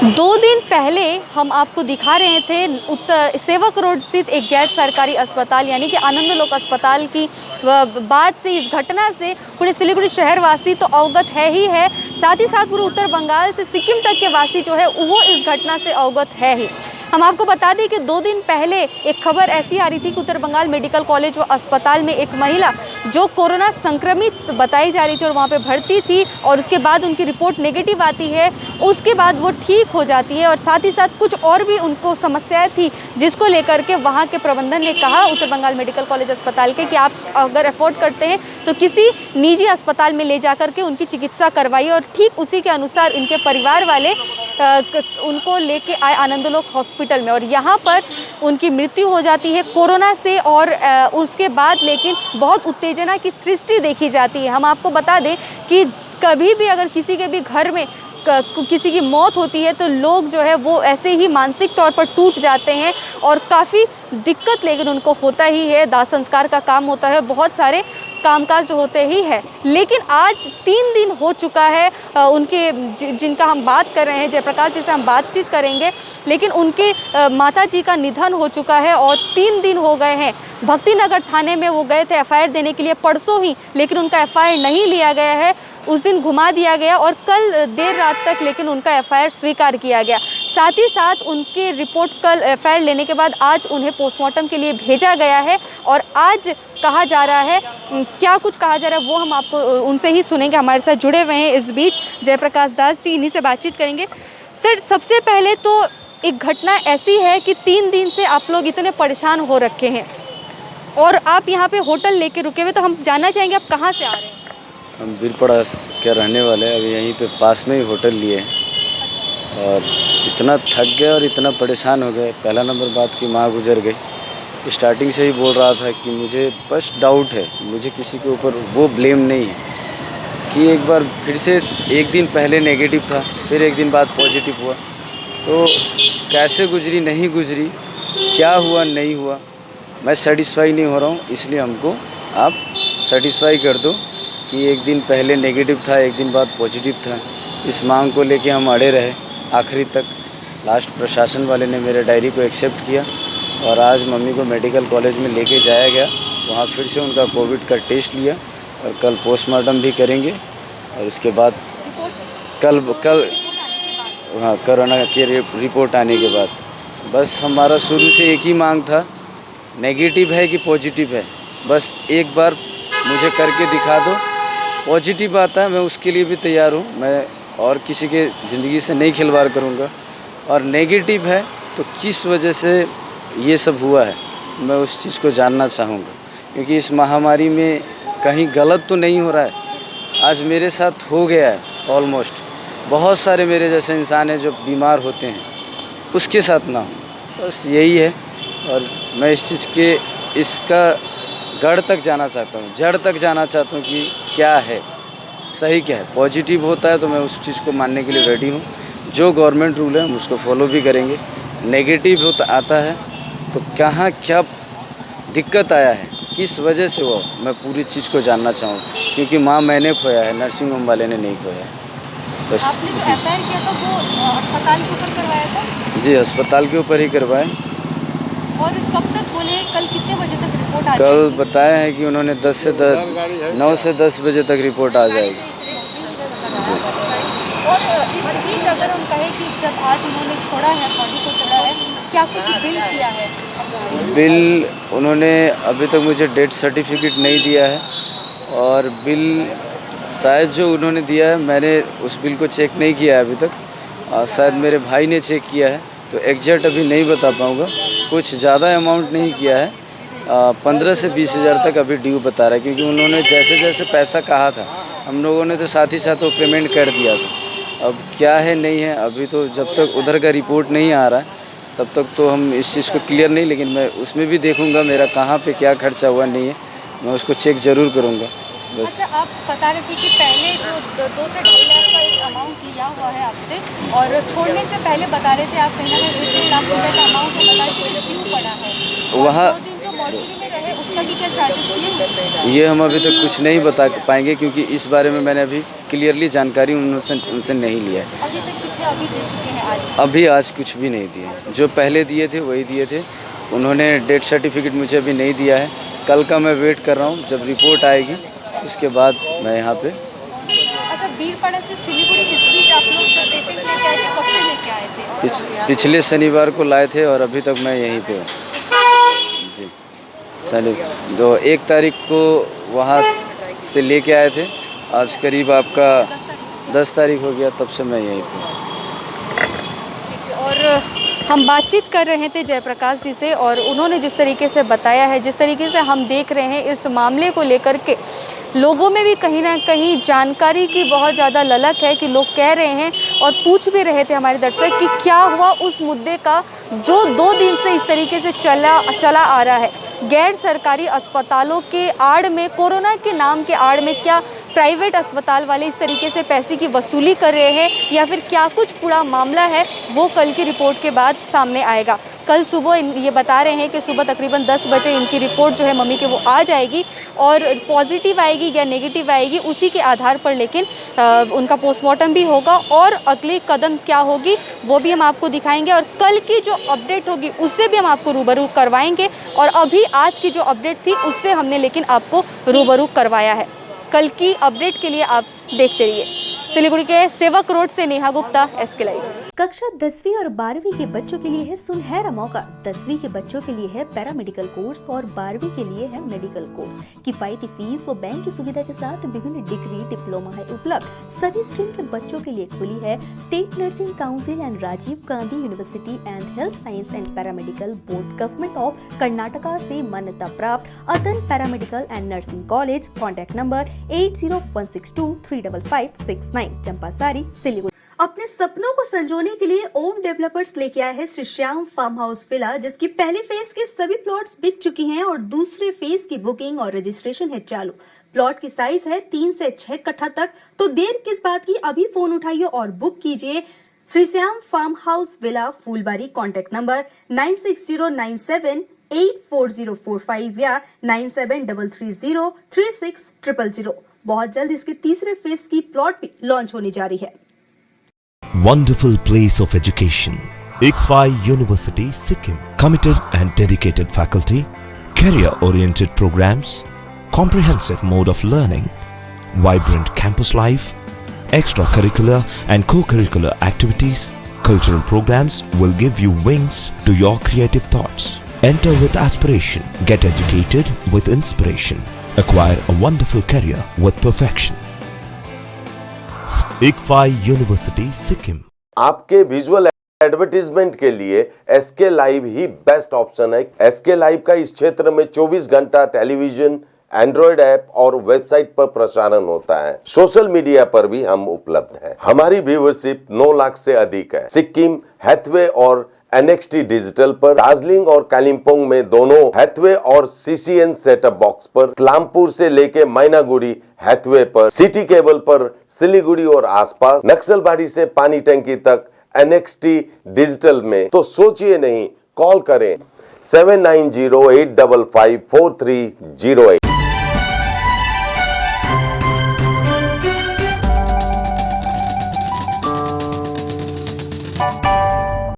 2 दिन पहले हम आपको दिखा रहे थे उत्तर सेवक रोड स्थित एक गैर सरकारी अस्पताल यानी कि आनंदलोक अस्पताल की बाद से इस घटना से पूरे सिलीगुड़ी शहरवासी तो अवगत है ही है, साथ ही साथ पूरे उत्तर बंगाल से सिक्किम तक के वासी जो है वो इस घटना से अवगत है ही। हम आपको बता दें कि 2 दिन पहले एक खबर ऐसी आ रही थी कि उत्तर बंगाल मेडिकल कॉलेज व अस्पताल में एक महिला जो कोरोना संक्रमित बताई जा रही थी और वहाँ पे भर्ती थी और उसके बाद उनकी रिपोर्ट नेगेटिव आती है, उसके बाद वो ठीक हो जाती है और साथ ही साथ कुछ और भी उनको समस्याएं थी जिसको लेकर के वहाँ के प्रबंधन ने कहा उत्तर बंगाल मेडिकल कॉलेज अस्पताल के कि आप अगर अफोर्ड करते हैं तो किसी निजी अस्पताल में ले जा करके उनकी चिकित्सा करवाइए और ठीक उसी के अनुसार इनके परिवार वाले उनको लेके आए आनंदलोक हॉस्पिटल में और यहाँ पर उनकी मृत्यु हो जाती है कोरोना से। और उसके बाद लेकिन बहुत उत्तेजना की सृष्टि देखी जाती है। हम आपको बता दें कि कभी भी अगर किसी के भी घर में किसी की मौत होती है तो लोग जो है वो ऐसे ही मानसिक तौर पर टूट जाते हैं और काफ़ी दिक्कत लेकिन उनको होता ही है। दाह संस्कार का काम होता है, बहुत सारे कामकाज होते ही है, लेकिन आज 3 दिन हो चुका है उनके जिनका हम बात कर रहे हैं जयप्रकाश जी से हम बातचीत करेंगे, लेकिन उनके माता जी का निधन हो चुका है और 3 दिन हो गए हैं। भक्तिनगर थाने में वो गए थे एफआईआर देने के लिए परसों ही, लेकिन उनका एफआईआर नहीं लिया गया है, उस दिन घुमा दिया गया और कल देर रात तक लेकिन उनका एफआईआर स्वीकार किया गया। साथ ही साथ उनकी रिपोर्ट कल एफआईआर लेने के बाद आज उन्हें पोस्टमार्टम के लिए भेजा गया है और आज कहा जा रहा है, क्या कुछ कहा जा रहा है वो हम आपको उनसे ही सुनेंगे। हमारे साथ जुड़े हुए हैं इस बीच जयप्रकाश दास जी, इन्हीं से बातचीत करेंगे। सर, सबसे पहले तो एक घटना ऐसी है कि 3 दिन से आप लोग इतने परेशान हो रखे हैं और आप यहाँ पे होटल लेके रुके हुए, तो हम जानना चाहेंगे आप कहाँ से आ रहे हैं? हम बीरपड़ा के रहने वाले हैं, अभी यहीं पे पास में ही होटल लिए हैं और इतना थक गए और इतना परेशान हो गए। पहला नंबर बात कि माँ गुजर गई। स्टार्टिंग से ही बोल रहा था कि मुझे बस डाउट है, मुझे किसी के ऊपर वो ब्लेम नहीं है कि एक बार फिर से 1 दिन पहले नेगेटिव था, फिर 1 दिन बाद पॉजिटिव हुआ, तो कैसे गुजरी नहीं गुजरी, क्या हुआ नहीं हुआ, मैं सेटिस्फाई नहीं हो रहा हूँ। इसलिए हमको आप सेटिस्फाई कर दो कि 1 दिन पहले नेगेटिव था, 1 दिन बाद पॉजिटिव था। इस मांग को लेके हम अड़े रहे आखिरी तक। लास्ट प्रशासन वाले ने मेरे डायरी को एक्सेप्ट किया और आज मम्मी को मेडिकल कॉलेज में लेके जाया गया, वहाँ फिर से उनका कोविड का टेस्ट लिया और कल पोस्टमार्टम भी करेंगे और उसके बाद कल हाँ कोरोना की रिपोर्ट आने के बाद बस हमारा शुरू से एक ही मांग था, नेगेटिव है कि पॉजिटिव है, बस एक बार मुझे करके दिखा दो। पॉजिटिव आता है मैं उसके लिए भी तैयार हूँ, मैं और किसी के ज़िंदगी से नहीं खिलवाड़ करूँगा, और नेगेटिव है तो किस वजह से ये सब हुआ है मैं उस चीज़ को जानना चाहूँगा, क्योंकि इस महामारी में कहीं गलत तो नहीं हो रहा है। आज मेरे साथ हो गया है ऑलमोस्ट, बहुत सारे मेरे जैसे इंसान हैं जो बीमार होते हैं, उसके साथ ना हो, बस यही है। और मैं इस चीज़ के इसका गढ़ तक जाना चाहता हूँ, जड़ तक जाना चाहता हूँ कि क्या है सही, क्या है। पॉजिटिव होता है तो मैं उस चीज़ को मानने के लिए रेडी हूँ, जो गवर्नमेंट रूल है हम उसको फॉलो भी करेंगे। नेगेटिव होता आता है तो कहाँ क्या दिक्कत आया है, किस वजह से हुआ, मैं पूरी चीज़ को जानना चाहूँ, क्योंकि माँ मैंने खोया है, नर्सिंग होम वाले ने नहीं खोया है। बस आपने जो एफआईआर किया था वो अस्पताल के ऊपर करवाया था? जी, अस्पताल के ऊपर ही करवाए। और कब तक बोले हैं, कल कितने बजे तक रिपोर्ट आ कल जाएगी? बताया है कि उन्होंने 9 से 10 बजे तक रिपोर्ट आ जाएगी। और इस बीच अगर हम कहें कि जब आज उन्होंने छोड़ा है, बॉडी को छोड़ा है, क्या कुछ बिल किया है? बिल उन्होंने अभी तक मुझे डेथ सर्टिफिकेट नहीं दिया है और बिल शायद जो उन्होंने दिया है मैंने उस बिल को चेक नहीं किया है अभी तक, शायद मेरे भाई ने चेक किया है, तो एग्जैक्ट अभी नहीं बता पाऊँगा। कुछ ज़्यादा अमाउंट नहीं किया है, 15 से 20 हज़ार तक अभी ड्यू बता रहा है, क्योंकि उन्होंने जैसे जैसे पैसा कहा था हम लोगों ने तो साथ ही साथ वो पेमेंट कर दिया था। अब क्या है नहीं है अभी तो जब तक उधर का रिपोर्ट नहीं आ रहा है तब तक तो हम इस चीज़ को क्लियर नहीं, लेकिन मैं उसमें भी देखूंगा मेरा कहाँ पे क्या खर्चा हुआ नहीं है, मैं उसको चेक ज़रूर करूँगा। बस। अच्छा, आप बता रहे थे कि पहले जो 2 से 2.5 लाख का एक अमाउंट लिया हुआ है आपसे और छोड़ने से पहले बता रहे थे आप कहीं ना कहीं 1 लाख रुपये का अमाउंट बता ड्यू पड़ा है, वहाँ 2 दिन जो मॉर्चरी में रहे उसका भी क्या चार्जेस किए? ये हम अभी तक कुछ नहीं बता पाएंगे, क्योंकि इस बारे में मैंने अभी क्लियरली जानकारी उनसे नहीं लिया है। अभी तक कितने क्या अभी दे चुके हैं आज? अभी आज कुछ भी नहीं दिए, जो पहले दिए थे वही दिए थे। उन्होंने डेथ सर्टिफिकेट मुझे अभी नहीं दिया है। कल का मैं वेट कर रहा हूँ, जब रिपोर्ट आएगी उसके बाद मैं यहाँ पे। अच्छा, बीरपाड़ा से सिलीगुड़ी किस बीच आप लोग जब पेशेंट लेके आए थे, कब से लेके आए थे? पिछले शनिवार को लाए थे और अभी तक मैं यहीं पे हूँ जी। शनि 1 तारीख को वहाँ से लेके आए थे, आज करीब आपका 10 तारीख हो गया, तब से मैं यहीं पे हूँ। और हम बातचीत कर रहे थे जयप्रकाश जी से और उन्होंने जिस तरीके से बताया है, जिस तरीके से हम देख रहे हैं इस मामले को लेकर के लोगों में भी कहीं ना कहीं जानकारी की बहुत ज़्यादा ललक है कि लोग कह रहे हैं और पूछ भी रहे थे हमारे दर्शक कि क्या हुआ उस मुद्दे का जो 2 दिन से इस तरीके से चला आ रहा है। गैर सरकारी अस्पतालों के आड़ में, कोरोना के नाम के आड़ में क्या प्राइवेट अस्पताल वाले इस तरीके से पैसे की वसूली कर रहे हैं या फिर क्या कुछ पूरा मामला है, वो कल की रिपोर्ट के बाद सामने आएगा। कल सुबह ये बता रहे हैं कि सुबह तकरीबन 10 बजे इनकी रिपोर्ट जो है मम्मी के वो आ जाएगी और पॉजिटिव आएगी या नेगेटिव आएगी, उसी के आधार पर लेकिन उनका पोस्टमार्टम भी होगा और अगली कदम क्या होगी वो भी हम आपको दिखाएंगे और कल की जो अपडेट होगी उससे भी हम आपको रूबरू करवाएंगे। और अभी आज की जो अपडेट थी उससे हमने लेकिन आपको रूबरू करवाया है। कल की अपडेट के लिए आप देखते रहिए। सिलीगुड़ी के सेवक रोड से नेहा गुप्ता, SK लाइव। कक्षा 10वीं और 12वीं के बच्चों के लिए है सुनहरा मौका। 10वीं के बच्चों के लिए है पैरामेडिकल कोर्स और 12वीं के लिए है मेडिकल कोर्स। किफायती फीस व बैंक की सुविधा के साथ विभिन्न डिग्री डिप्लोमा है उपलब्ध। सभी स्ट्रीम के बच्चों के लिए खुली है state nursing council and Rajiv Gandhi university and health science and paramedical board government of Karnataka से मान्यता प्राप्त Atan paramedical and nursing college. Contact number 8016235569, Champasari, Siliguri. अपने सपनों को संजोने के लिए ओम डेवलपर्स लेके आए हैं Shri Shyam farm house villa, जिसकी पहले फेज के सभी प्लॉट्स बिक चुकी हैं और दूसरे फेज की बुकिंग और रजिस्ट्रेशन है चालू। प्लॉट की साइज है 3 से 6 कट्ठा तक, तो देर किस बात की, अभी फोन उठाइए और बुक कीजिए। Shri Shyam farm house villa, Phulbari. Contact number 9609784045 या 9733036000। बहुत जल्द इसके तीसरे फेज की प्लॉट भी लॉन्च होने जा रही है। Wonderful place of education. ICFI University, Sikkim. Committed and dedicated faculty, career-oriented programs, comprehensive mode of learning, vibrant campus life, extracurricular and co-curricular activities, cultural programs will give you wings to your creative thoughts. Enter with aspiration, get educated with inspiration, acquire a wonderful career with perfection. ICFI University, Sikkim. आपके visual advertisement के लिए SK live ही best option है। SK live का इस क्षेत्र में 24 घंटा television, Android app और वेबसाइट पर प्रसारण होता है। सोशल मीडिया पर भी हम उपलब्ध हैं। हमारी व्यूवरशिप 9 लाख से अधिक है। सिक्किम, हैथवे और NXT डिजिटल पर, दार्जिलिंग और कालिम्पोंग में दोनों हैथवे और CCN सेटअप बॉक्स पर, क्लामपुर से लेके मैनागुड़ी हैथवे पर, सिटी केबल पर सिलीगुड़ी और आसपास, नक्सलबाड़ी से पानी टंकी तक NXT डिजिटल में। तो सोचिए नहीं, कॉल करें 7908554308।